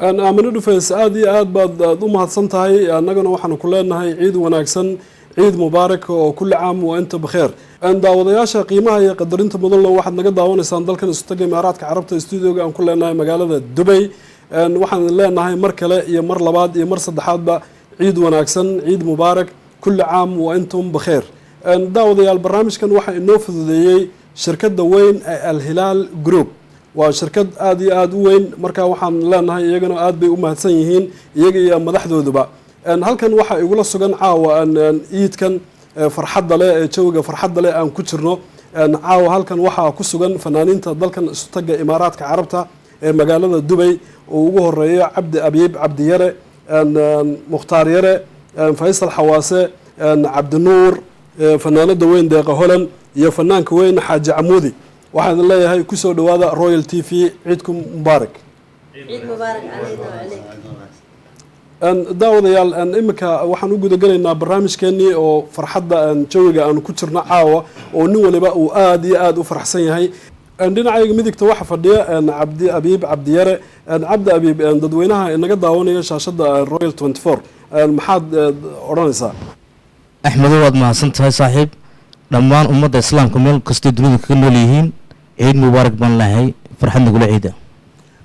أنا آمن دفيس آدي آد بعد ضم هالسنتهاي نجنا وحنا كلنا هاي عيد وناكسن عيد مبارك وكل عام وأنت بخير. أن داودياشة قيمة هي قدر أنت مضل واحد نجد داون السندل كان استجمع إمارات كعربة استوديو عن كلنا هاي مجال دبي. أن وحنا لنا هاي مركلة يمر لبعض يمر صدحات بقى عيد وناكسن عيد مبارك كل عام وأنتم بخير. أن داودي البرنامج كان واحد نوفذ ذي شركة دوين الهلال جروب. وشركة آد وين مركا وحن لنا يجنا آد بأمهاتين يهين يجي مدحدو دبا أن هل كان واحد يقول السجن عاوة أن إيد كان فرحة لا تشوج فرحة لا أن كترنا أن عاوة هل كان واحد كسجن فنانين تضل كان استجى إمارات كعربتها مجالات دبي وجوه الرئيس عبد أبيب عبد يرى أن مختار يرى فيصل حواسة أن عبد النور فنان دوين دقة هولن يا فنان كوين حاج عمودي waxaan leeyahay ku soo dhawaada Royal TV ciidkum mubaarak ciid mubaarak alayna wa alaykum an daawadayaal an imika waxaan u guda galeynaa barnaamijkeeni oo farxadda aan jawiga aan ku jirno caawa oo nin waliba uu aad iyo aad u faraxsan yahay an dhinacayga midigta waxa fadhiya an Abdi Abiib Abdi Yare an Abdi Abiib an dadweynaha inaga daawanaya shaashada Royal 24 an maxaad oranaysaa Axmed waad mahadsantahay saaxiib dhammaan ummadda islaamka meel kasta dunida ka nool yihiin عيد مبارك بان لهي فرحنا نقول عيده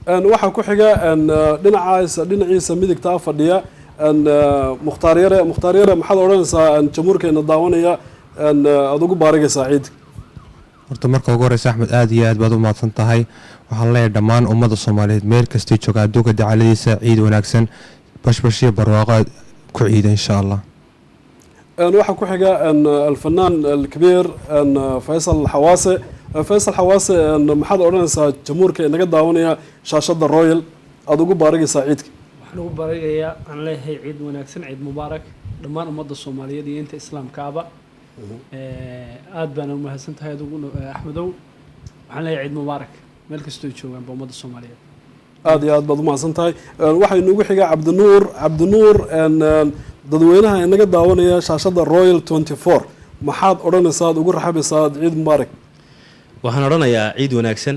ان waxa ku xiga an dhinaciisa midigta fadhiya an mukhtaar yare maxaad oranaysaa an jamhuurkeena daawanaya an adugu baarigaysaa ciid horta marka ugu horeysa Axmed aad iyo aad baad u mahadsan tahay waxaan leeyahay dhammaan ummadda Soomaaliyeed meel kasta jooga adduunka dacaladiisa ciid wanaagsan bashbashiyo barwaaqo ku ciida insha Allah ان waxa ku xiga an الفنان الكبير ان فيصل حواسة ان maxaad oranaysaa jamhuurka inaga daawanaya shaashada Royal aad ugu baarigaysaa ciidka waxaan ugu baarigayaa aan leeyahay ciid wanaagsan ciid mubaarak dhammaan ummadda Soomaaliyeed iyo inta islaamkaaba aad baan u mahadsantahay adugu Axmedow waxaan leeyahay ciid mubaarak meel kasta oo joogaan ummadda Soomaaliyeed aad iyo aad baad u mahadsantahay waxay noogu xiga Cabdinuur en dadweynaha inaga daawanaya shaashada Royal 24 maxaad oranaysaa ugu raxabaysaa ciid mubaarak waxaan oranayaa ciid wanaagsan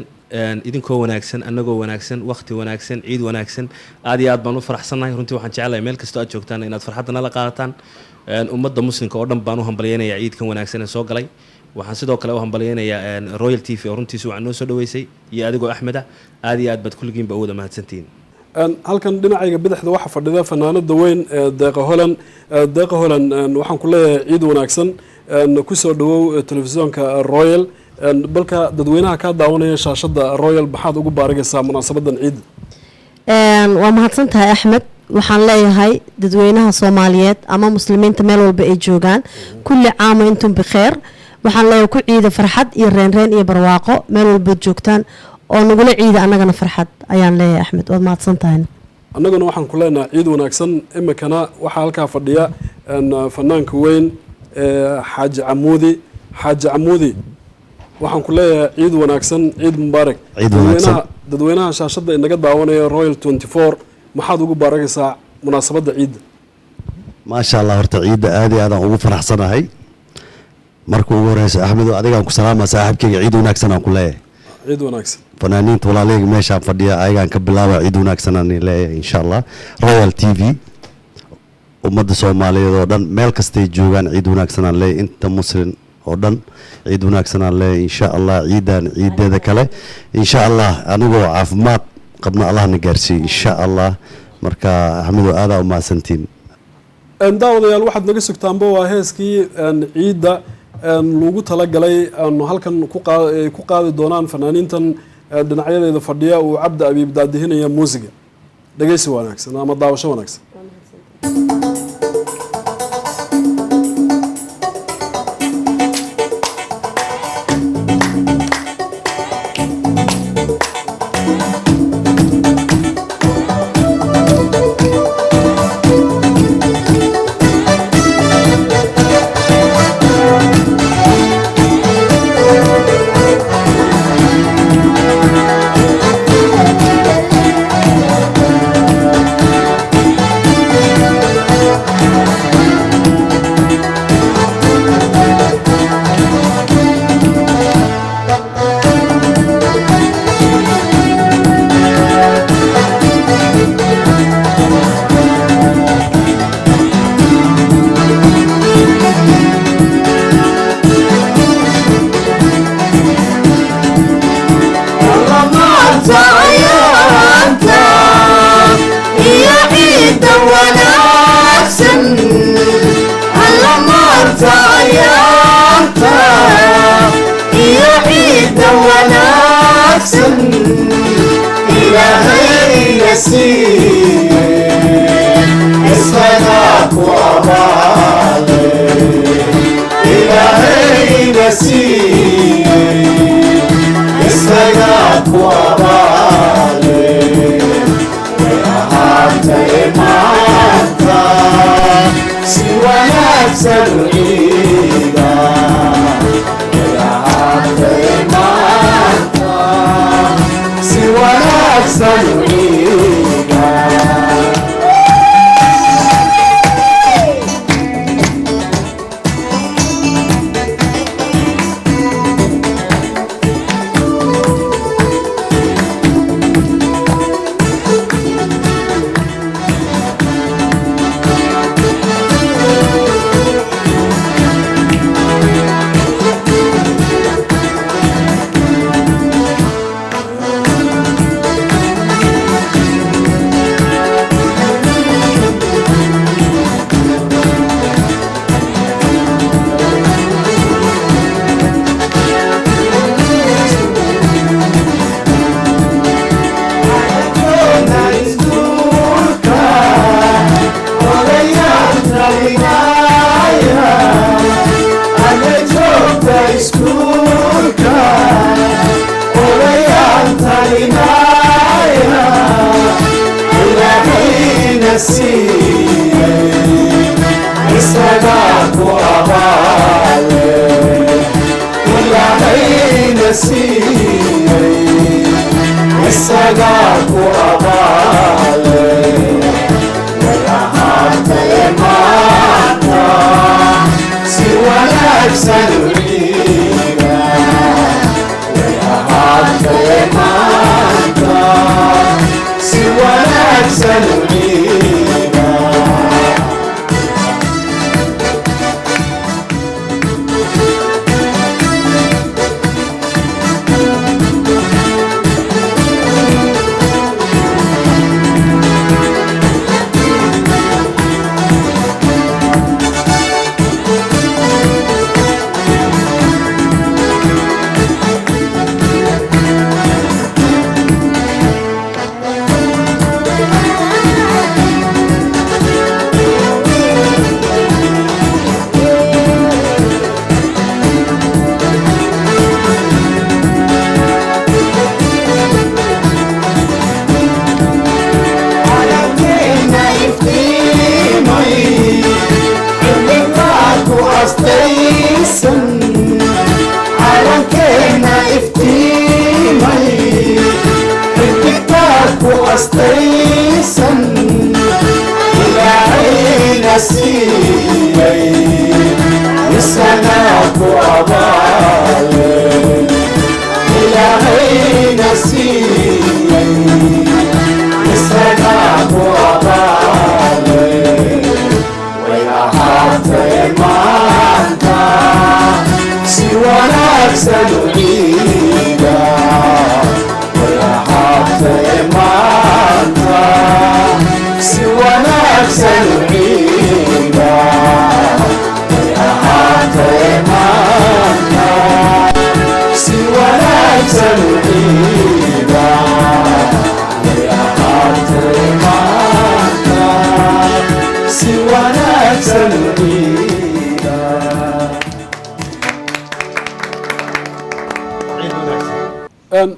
idinkoo wanaagsan anagoo wanaagsan waqti wanaagsan ciid wanaagsan aad iyo aad baan u faraxsanahay runtii waxaan jecelahay meel kasta aad joogtaan inaad farxadana la qaadataan ummadda muslimka oo dhan baan u hambalyeynaya ciidkan wanaagsan ee soo galay waxaan sidoo kale u hambalyeynayaa Royal TV oo runtii waxaan noo soo dhaweysay iyo adigoo Axmed aad iyo aad bad kulligiinba wada mahadsantiin halkan dhinacayga bidixda waxa fadhida fanaanada weyn Deeqa Holan waxaan ku leeyahay ciid wanaagsan ku soo dhawow telefishinka Royal balka dadweynaha ka daawanaya shaashada Royal maxaad ugu baarigaysaa munaasabadan ciid waa mahadsantahay Axmed waxaan leeyahay dadweynaha Soomaaliyeed ama muslimiinta meel walba ay joogaan kulli caam intum bixeer waxaan leeyahay ku ciida farxad iyo reen iyo barwaaqo meel walba joogtaan oo nagula ciida anagana farxad ayaan leeyahay Axmed waad mahadsantahay annaguna waxaan ku leenahay ciid wanaagsan imikana waxa halka fadhiya fanaanka weyn Xaaji Camuudi waxaan ku leeyahay ciid wanaagsan ciid mubaarak dadweynaha shaashada inaga daawanaya Royal 24 maxaad ugu baaragaysaa munaasabada ciid ma sha Allah horta ciid aad iyo aad ugu faraxsanahay marka ugu horeysa Axmed adigaan ku salaama saaxiibkayga ciid wanaagsan aan ku leeyahay ciid wanaagsan fanaaniinta walaaleyga meesha fadhiya ayagaan ka bilaaba ciid wanaagsan aan leeyahay insha Allah Royal TV ummadda Soomaaliyeed oo dhan meel kasta ay joogaan ciid wanaagsan aan leeyahay inta muslim oo dhan ciid wanaagsan aan leeyahay insha Allah ciideeda kale insha Allah anigoo caafimaad qabna Allah na gaarsiiyo insha Allah marka Axmed aad u mahadsantiin daawadayaal waxaad naga sugtaanba waa heeskii ciida lagu talagalay aanu halkan ku qaadi doonaan fanaaniintan dhinacyadeeda fadhiya uu Cabdi Abiib daadihinaya muusiga dhageysi wanaagsan ama daawasho wanaagsan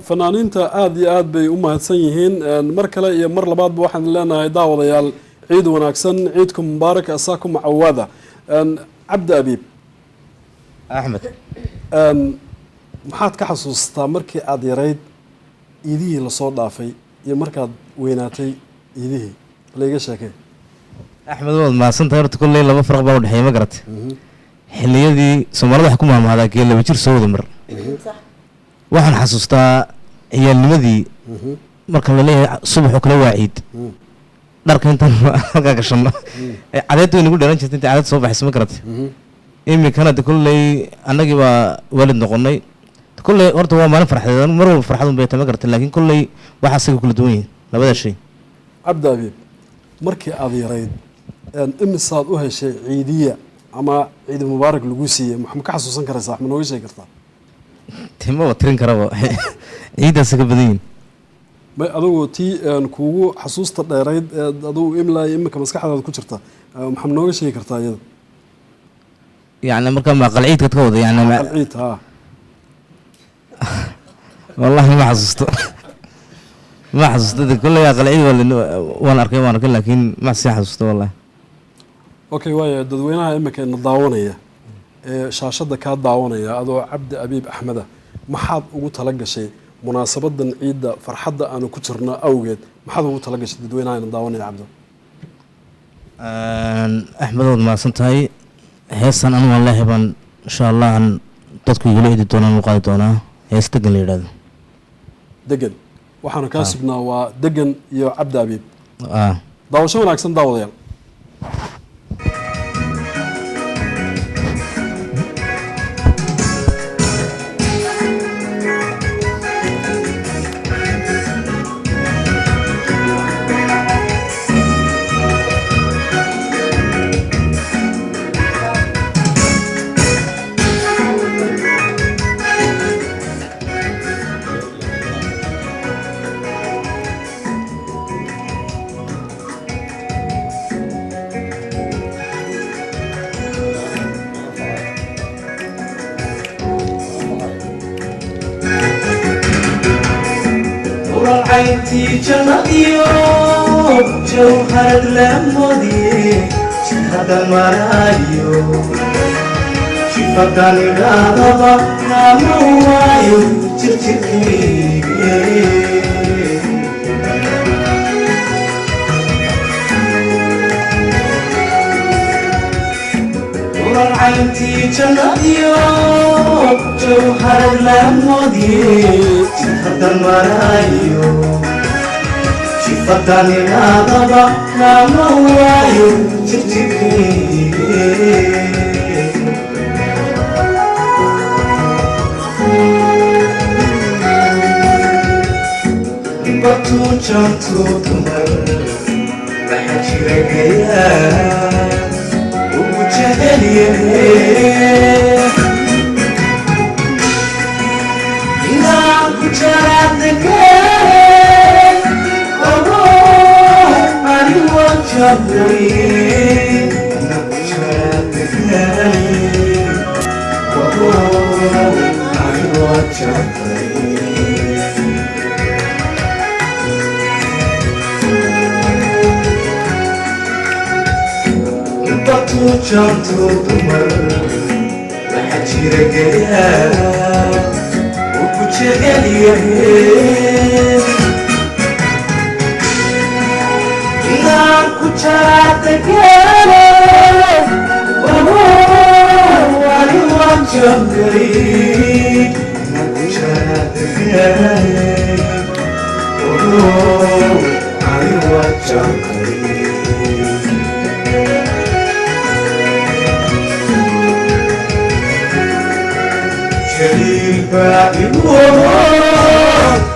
fanaaniinta aad iyo aad bay u mahadsan yihiin mar kale iyo mar labaadba waxaan leenahay daawadayaal ciid wanaagsan ciidkum mubaarak asaakum cawaada cabdi abiib axmed maxaad ka xasuustaa markii aad yarayd iidihii lasoo dhaafay iyo markaad weynaatay iidihii layga sheekay axmed waad mahadsantahay horta kolley laba faraq baa u dhexeeya ma garatay xilliyadii soomaalida waxay ku maamahdaa geel laba jir soo wada mar waxaan xasuustaa ciyaalnimadii marka laleeyahay subaxoo kale waa ciid dharka intaan halkaa gashanno cadeed way nagu dheeran jirta inta cadeed soo baxaysa ma garatay iminkana de kolley annagii baa waalid noqonay kolley horta waa maalin farxadeed mar walba farxad un bay tahay ma garatay laakiin kolley waxaa isaga kula duwan yihin labada shay cabdi abiib markii aad yarayd imisaad u heshay ciidiya ama ciidi mubaarak lagu siiyey ma ka xasuusan karaysaa ma nooga sheegi kartaa timaba tirin karaba ciiddaasa ka badan yihin ما أدو تي كوجو حسوس تدريد أدو إملا إما كمسكحة هذا كشرتا محمد نوغ شيء كرتا يد يعني مركب ما قلعيت كتكوض يعني ما قلعيت ها والله ما حسست ما حسست كله يا قلعيت ولا وانا أركب لكن ما حسست والله أوكي وايا ددوينها إما كان الضاونية شاشة كاد ضاونية أدو عبد أبيب أحمد ما حد وقلت لك شيء مناسبة عيد فرحة أنا كترنا أوجد ما حد وقلت لك شيء ددوينها الضاونية عبده أحمد ما سنتهاي هيسان أنا والله بان إن شاء الله أن تذكر يقولي دونا مقايد دونا هيستقل لي دقن وحنا كاسبنا ودقن يا عبد أبيب آه داو شو ناكسن داو ديال عينتي جناديو جوهر لمودي شهادة مرايو شفقاني غابا ناموايو ترتكي عينتي جناديو جوهر لمودي شهادة مرايو شفتني غضبا ناموايو ترتكي بطو جمتو تمر بحكي رقيا وجهلي إذا كنت رادك جبري نقشاتك أيوة جبري بطو جمتو تمر وحجي رقيا وكجغلي kucharateke wali wajangri kucharateke wali wajangri Jalil ba'i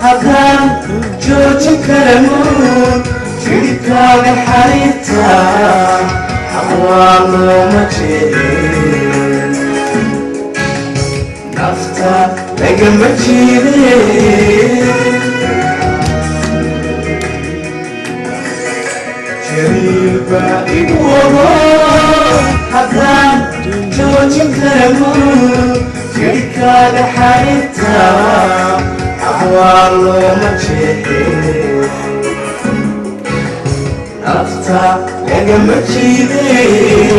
hakan joji kalamun جريكان حريتا حوال مجيرين نفتا لقى مجيرين جريبا إبوه حقان جوجي كرمون جريكان حريتا حوال مجيرين نفتا لقى مجيدين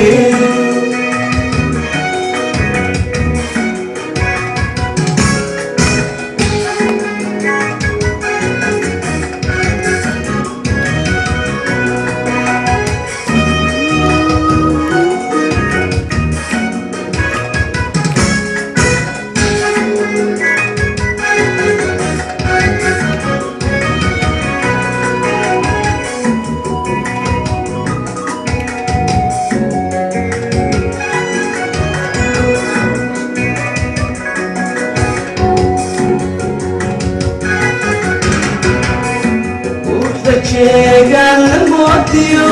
Chegan motiyo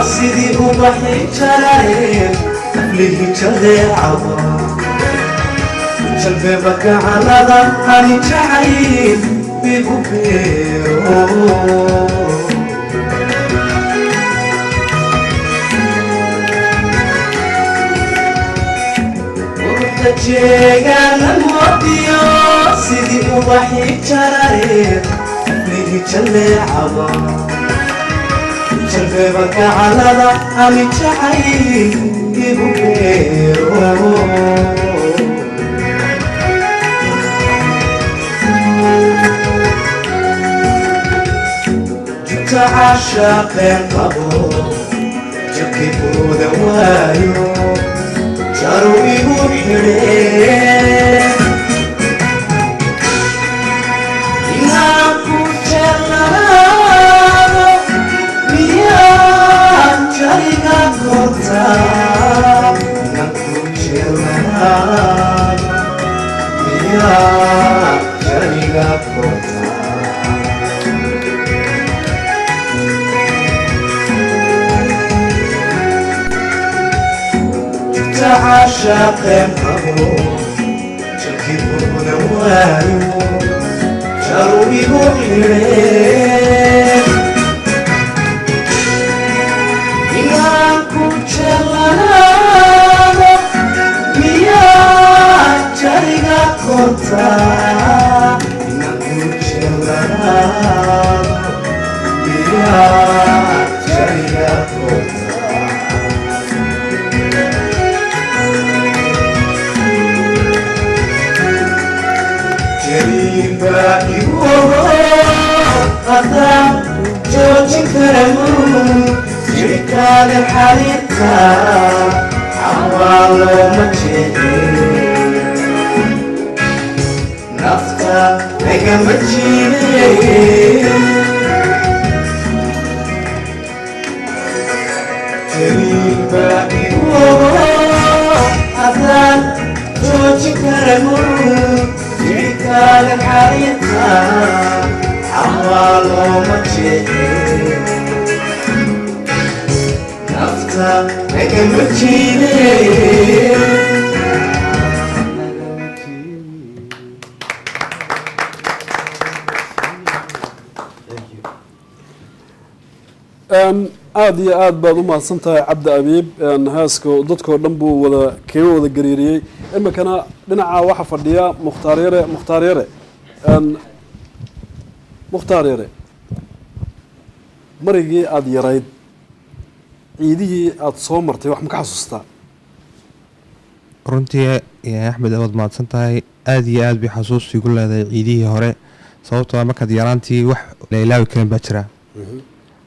sidi ubahi chalaye aflihi chale awa jalbe baka alada hani chayin igu beero quruxda jeegaana moodiyo sidii ubaxi jarareer aflihi jalleecaba jalbeeba gacalada ami jacayl igu beero عاشقين قبو جبكي بودا وايو جاروي وحرين إناكو جلالو ميان جاريغا كورتا إناكو جلالو ميان جاريغا كورتا عاشقين قبو جكبونا وايو جاروي وحرين إناكو جلالو مياه جاريغا كورتا إناكو جلالو مياه جاريغا كورتا قدام جوجي كرمون جريكان الحريقة عوالو مجيئي نفتا لقى مجيئي جريبا قدام جوجي كرمون جريكان الحريقة عوالو مجيئي نفتا لقى مجيئي aad iyo aad baad u mahadsan tahay cabdi abiib haaska dadkoo dhan buu kaga wada gariiriyey iminkana dhinaca waxaa fadhiya mukhtaar yare marigii aada yarayd ciidihii aada soo martay wax ma ka xasuustaa runtii axmed waad mahadsan tahay aada iyo aad bay xasuus igu leedahay ciidihii hore sababtoo markaad yaraantii wax la ilaawi karin baa jira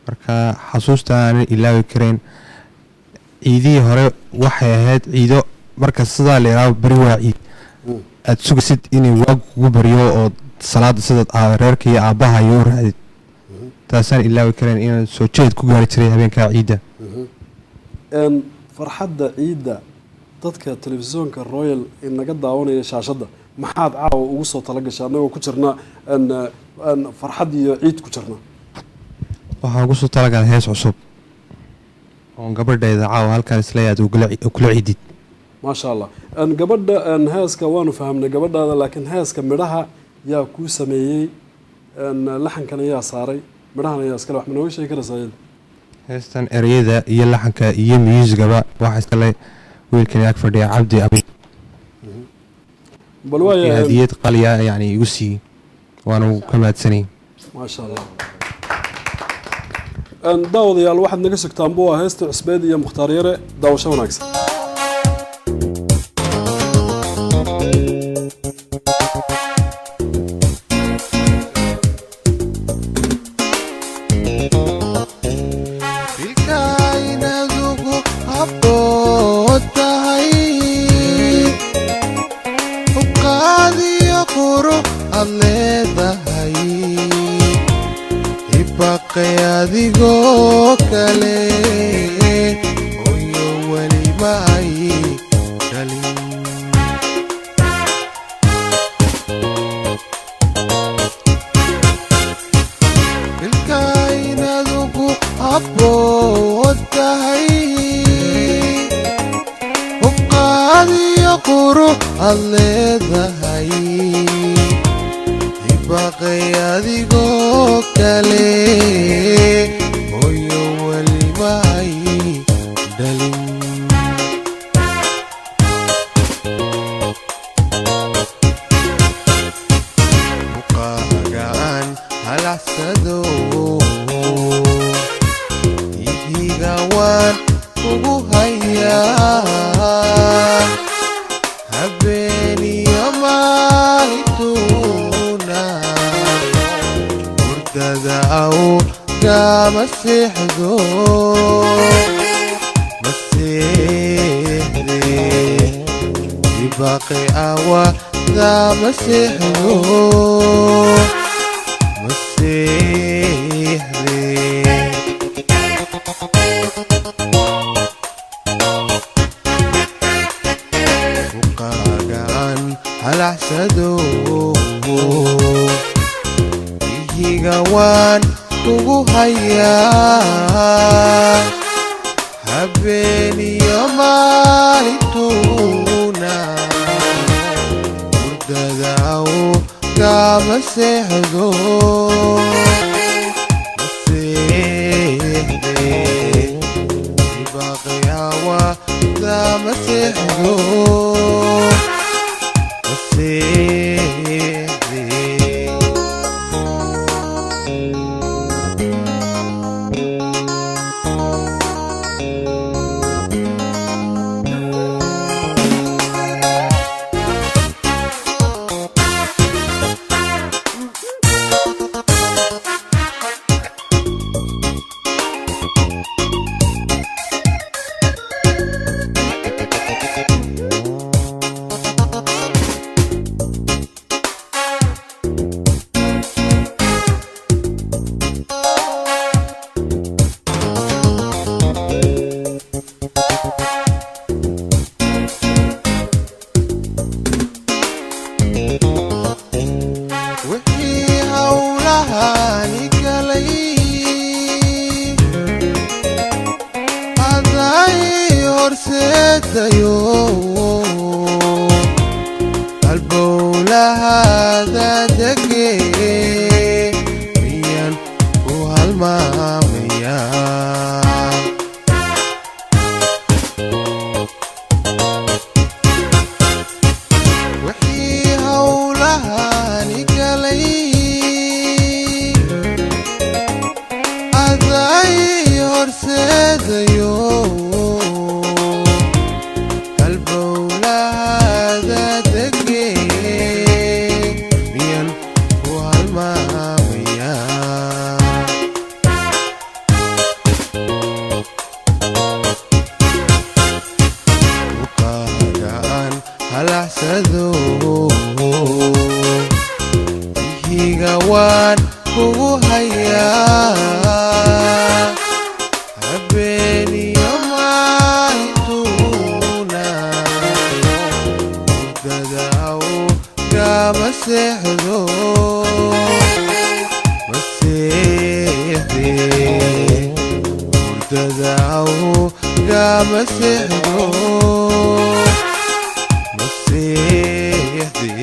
marka xasuusta aanan ilaawi karayn ciidihii hore waxay ahayd ciido marka sidaa la ilaawo beri waa ciid aada sugasid inay waagu kugu baryo oo salaada sidaad reerka iyo aabbaha iyo u raadid taasaan ilaawi karayn inaan soo jeed ku gaari jiray habeenkaa ciidda farxadda ciidda dadka telefishoonka royal inaga daawanaya shaashadda maxaad caawa ugu soo talagashay annagoo ku jirna farxad iyo ciid ku jirna waxaan ugu soo talagalay hees cusub oon gabadheeda caawa halkaan isleeyaad kula ciidid maasha allah gabadha heeska waanu fahamnay gabadhaada laakiin heeska midhaha yaa kuu sameeyey laxankan ayaa saaray midhahan ayaa iskale wax ma nooga sheegi karaysaa iyada heestan ereyada iyo laxanka iyo muusigaba waxaa iskale wiilkan ag fadhiya cabdi abi bal waaya hadiyad qaliya yani igu siiyey waanu ka mahadsanay maasha allah daawadayaal waxaad naga sugtaan buu ah heesta cusbeed iyo mukhtaar yare daawasho wanaagsan adigoo kale oyo weliba ay dhalin ilkaynadugu abbood tahay uqaadiyo quru ad leedahay baaqay adigoo kale hooyo weliba ay dhalin buqaagaan halacsado ihiga waan ugu hayaa habeeniyo maalintuna hurdada aw kama seexdo maseexde ibaqi awa kama seexdo maseexde buqaagaan halacsado ihiga waan ugu hayaa habeeniyo maalintuna hurdada aw kama seexdo maseexde ibaqi awa kama seexdo maseexde wixii hawlahani galay aday horseedayo halbowlahada dege miyan ku halmaamaya wixii hawlahani galay aday horseedayo halbowlahada dege miyan ku halmaamaya buqaagaan halacsado ihiga waan ugu hayaa habeeniyo maalintuna hurdada aw kama seexdo maseexde hurdada aw kama seexdo maseexde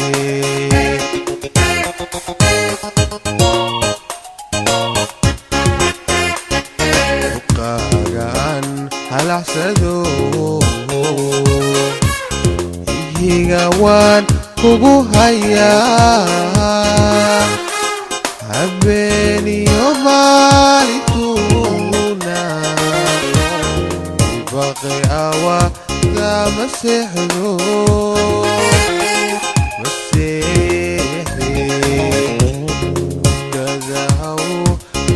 buqaagaan halacsado ihiga waan ugu hayaa habeeniyo maalintuna ibaqi awa kama seexdo maseexde hurdada aw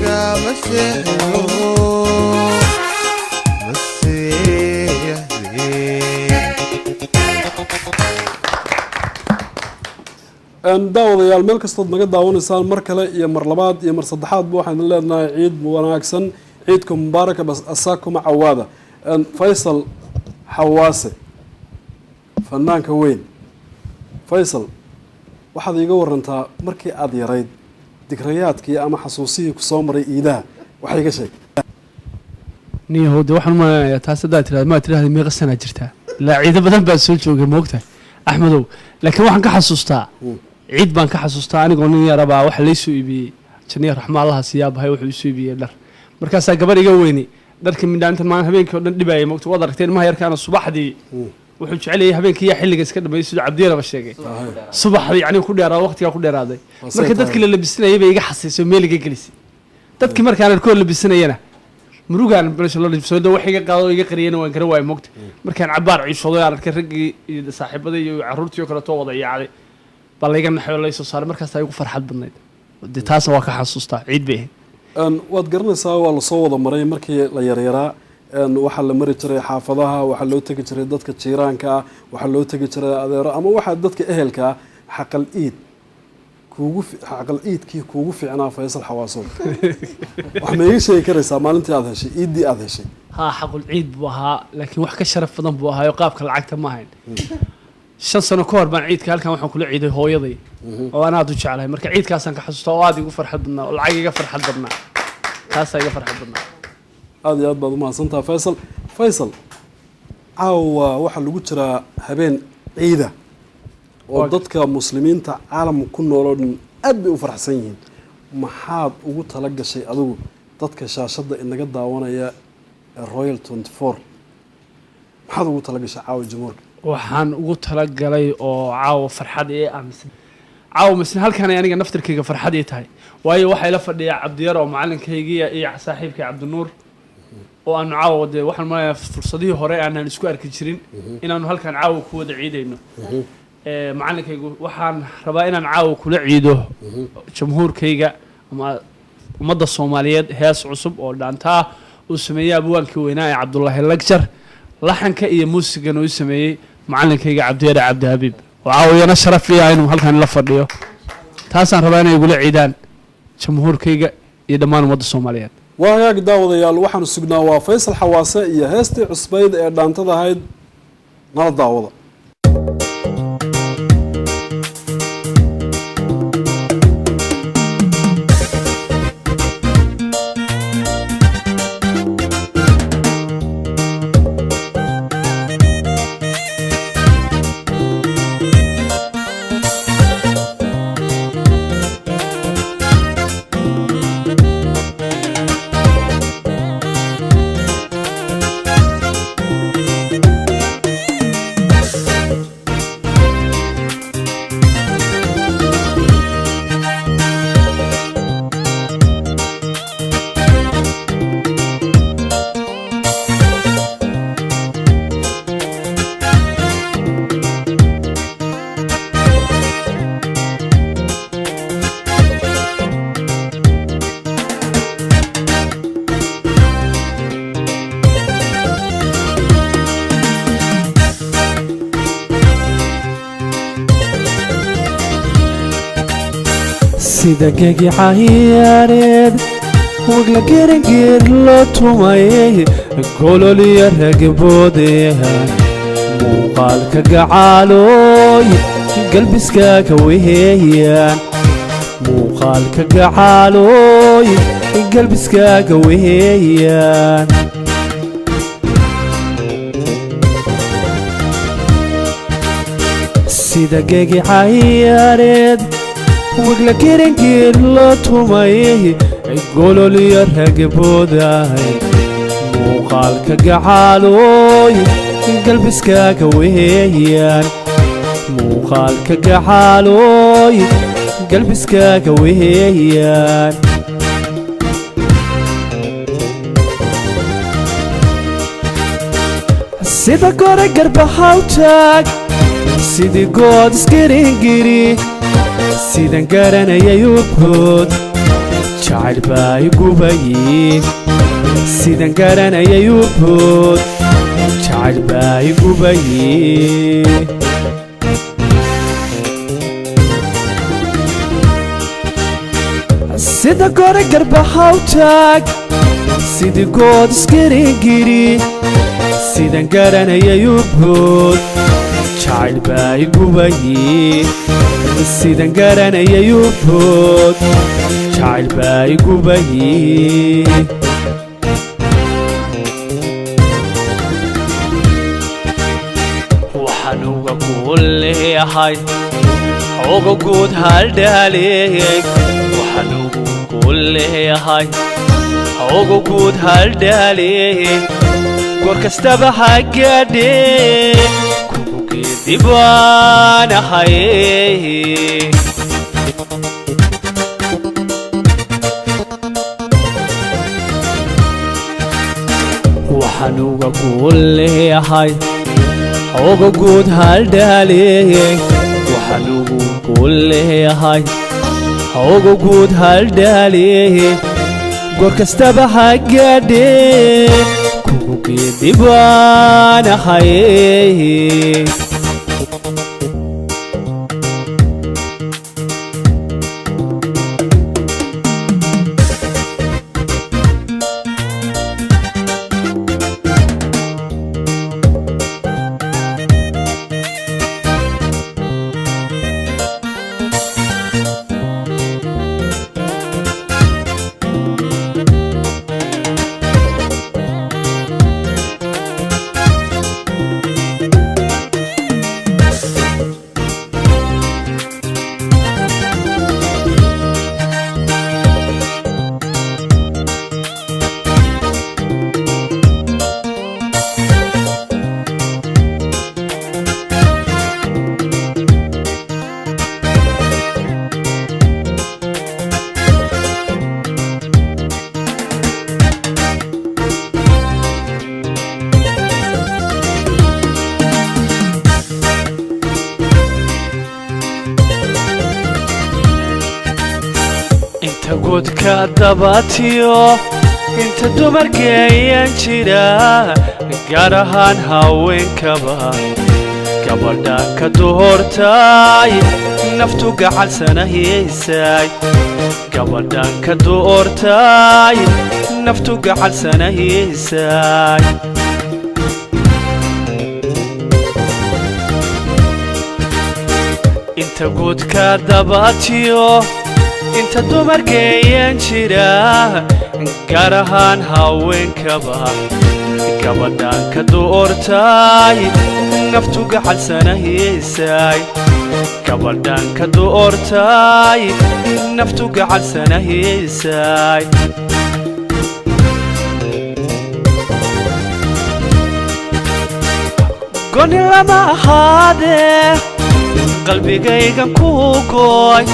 kama seexdo daawadayaal meel kastood naga daawanaysaan mar kale iyo mar labaad iyo mar saddexaadba waxaan leenahay ciid wanaagsan ciidka mubaaraka bas asaakuma cawaada faysal xawaase fanaanka weyn faysal waxaad iiga warantaa markii aad yarayd dikrayaadkii ama xasuusihii ku soo maray iidaha waxay iga sheeg niyahow de waxaan umalenayaa taas haddaad tirahda maa tirahda meeqa sanaa jirtaa ilaa ciido badan baa soo joogay moogtahay axmedow laakiin waxaan ka xasuustaa ciid baan ka xasuustaa anigoo nin yarabaa waxa laysoo iibiyey janiya raxma allaha siyaabahay wuxuu isoo iibiyey dhar markaasaa gabar iga weyni dharka midhaantan maan habeenkii oo dhan dhibaayay mogta waad aragteen maha yarkaana subaxdii wuxuu jecel yahay habeenkii yaa xilliga iska dhameeyay sidoo cabdiyaraba sheegay subaxdii yacni ku dheeraaday waqtigaa ku dheeraaday marka dadkii la labisanayay bay iga xasiisay meel iga gelisay dadkii markaan arkoo labisanayana murugaan balsho la labisoodo wax iga qaado iga qariyana waan kara waay mogta markaan cabaar ciishooday aan arkay raggii iyo saaxiibadii iyo carruurtii oo kale too wada yaacday baa layga naxay laysoo saaray markaas ay ugu farxad badnayd dee taasna waa ka xasuustaa ciid bay ahayd waad garanaysaa waa lasoo wada maray markii la yaryaraa waxaa la mari jiray xaafadaha waxaa loo tegi jiray dadka jiiraanka ah waxaa loo tegi jiray adeero ama waxaa dadka ehelka ah xaqal iidkii kuugu fiicnaa Faysal Xawaasood wax ma ii sheegi karaysaa maalintii aad heshay iiddii aad heshay haa xaqul ciid buu ahaa laakiin wax ka sharaf badan buu ahaa qaabka lacagta ma ahayn 5 sano ka hor baan ciidka halkan waxaan kula ciiday hooyaday oo aan aad u jeclahay marka ciidkaasaan ka xasuustaa oo aad igu farxad badnaa oo lacag iga farxad badnaa taas iga farxad badnaa aad iyo aad baad u mahadsantahay Faysal caawa waxaa lagu jiraa habeen ciida oo dadka muslimiinta caalamka ku nool oo dhan aad bay u faraxsan yihiin maxaad ugu tala gashay adigu dadka shaashada inaga daawanaya Royal 24 maxaad ugu tala gashay caawa jumhuurka waxaan ugu tala galay oo caawa farxad ee aaminsan caawa misna halkan aniga naftirkayga farxad ay tahay waayo waxa ila fadhiya Cabdiyar oo macallinkayga iyo saaxiibkay Cabdinuur oo aan caawa wada waxaan ma fursadii hore aanan isku arki jirin inaanu halkan caawa ku wada ciidayno macallinkaygu waxaan rabaa inaan caawa kula ciido jumhuurkayga ama ummadda Soomaaliyeed hees cusub oo dhaanta uu sameeyay abwaankii weynaa ee Cabdullaahi Lagjar laxanka iyo muusigana uu sameeyay macallinkayga Cabdiyar Cabdi Habiib oo caawiyana sharaf leeyahay inuu halkan la fadhiyo taasaan rabaa inay igula ciidaan jumhuurkayga iyo dhammaan ummadda Soomaaliyeed waagaag daawadayaal waxaan sugnaa waa Faysal Xawaase iyo heestii cusbayd ee dhaantada ahayd nala daawada sida gegi cayaareed wagla gerangeer loo tumay gololiya ragaboodeha muuqaalka gacaalooy galbiskaaga weheeyaan muuqaalka gacaalooy galbiskaaga weheeyaan sida gegi cayaareed wagla gerangeer loo tumay gololiya ragaboodahay muuqaalka gacaalooy galbiskaaga weheeyaan muuqaalka gacaalooy galbiskaaga weheeyaan sida gore garbahaw taag sidii good isgiringiri sidan garanayay ubhood jacayl baa igubaye sidan garanayay ubhood jacayl baa igubaye sida gore garbahaw taag sidii good isgiringiri sidan garanayay ubhood jacayl baa igubaye sidan garanayay ubhood jacayl baa igubaye waxaan uga ku leeyahay ogo guud haldhaaley waxaan ugu gol leeyahay ogo guud haldhaaley goor kastaba ha gaadhee kugu geedibaan ahay waxaan uga gol leeyahay ogo guud haldhaaley waxaan ugu gol leeyahay ogo guud haldhaaley goor kastaba ha gaadhee kugu geedibaan ahay godka dabatiyo inta dumarkeeyaan jira gaar ahaan haweenkaba gabadhaan ka doortay naftu gacalsanahaysay gabadhaan ka doortay naftu gacalsanahaysay inta godka dabatiyo inta dumarkeeyaan jira gaar ahaan haweenkaba gabadhaan ka doortay naftu gacalsanahaysay gabadhaan ka doortay naftu gacalsanahaysay goni lama ahaadee qalbigaygan ku gooy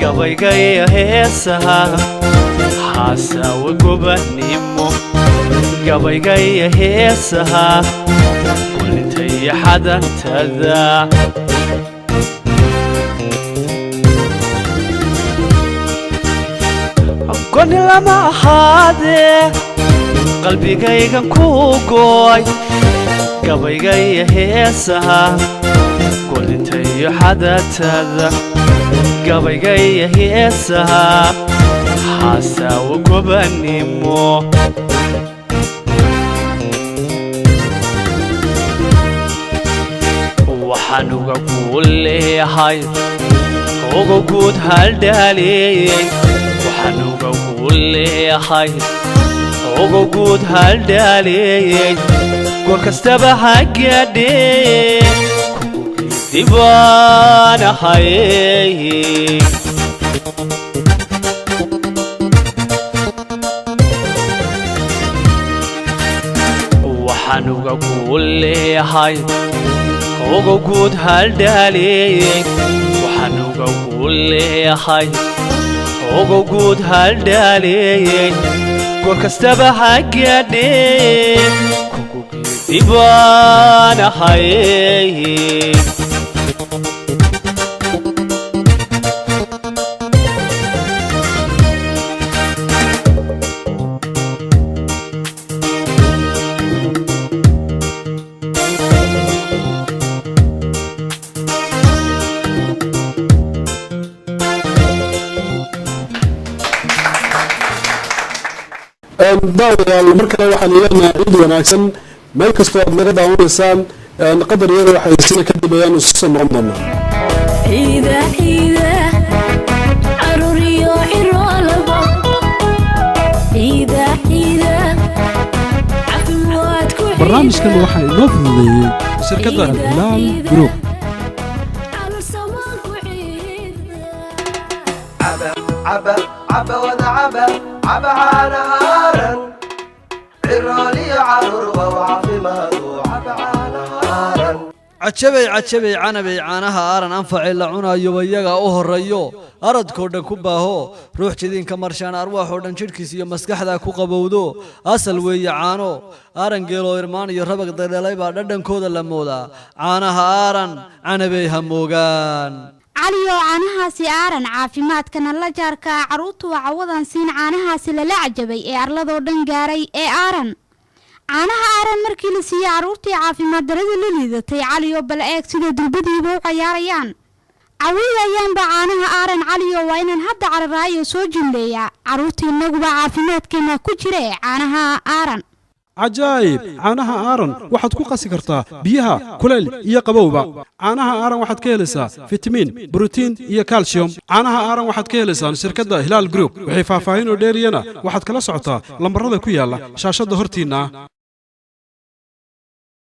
gabaygaya heesaha xaasawa gobanimo gabaygaya heesaha kulintaya xadantada goni lama ahaadee qalbigaygan ku gooy gabaygaya heesaha kulintaya xadantada gabaygaya heesaha xaasawa gobanimo waxaan uga gol leeyahay ogo guud haldhaaley waxaan uga gol leeyahay ogo guud haldhaaley goor kastaba ha gaadhee kugu geedibaan ahay waxaan uga gol leeyahay ogo guud haldhaaley waxaan uga gol leeyahay ogo guud haldhaaley goor kastaba ha gaadhee kugu geedibaan ahay daawadayaal mar kale waxaan leenahay ciid wanaagsan meel kastoo aad naga daawanaysaan qadar yada waxay sina ka dambeeyaan isu soo noqon doonaa ciida ciida caruriyo cirolabo ciida ciida caafimaadku barnaamijkan waxaa inoo fududeeyey shirkadda Hilal Group عبا عبا وذا عبا عبا عانا آرن عرالي عرور وعافماد عبا عانا آرن cajabay cajabay canabay caanaha aaran anfacay la cunayo iyaga u horeeyo aradkoo dhan ku baaho ruux jidinka marshaan arwaaxoo dhan jidhkiisa iyo maskaxda ku qabowdo asal weeye caano aaran geelo irmaan iyo rabag dadhalay baa dhadhankooda la moodaa caanaha aaran canabay hamoogaan caliyo caanahaasi aaran caafimaadkana la jaarka caruurtu waa cawadan siin caanahaasi lala cajabay ee arladoo dhan gaaray ee aaran caanaha aaran markii la siiyey caruurtii caafimaad darada la liidatay caliyo bal eeg sida dulbadiiba u cayaarayaan cawiyayaanba caanaha aaran caliyo waa inaan hadda cararaayo soo jumleeyaa caruurtii inaguba caafimaadkeena ku jira caanaha aaran cajaayib caanaha aaran waxaad ku qasi kartaa biyaha kuleyl iyo qabowba caanaha aaran waxaad ka helaysaa fitamiin borotiin iyo calcium caanaha aaran waxaad ka helaysaan shirkadda hilaal group waxay faahfaahin oo dheeriyana waxaad kala socotaa lambarada ku yaala shaashadda hortiinna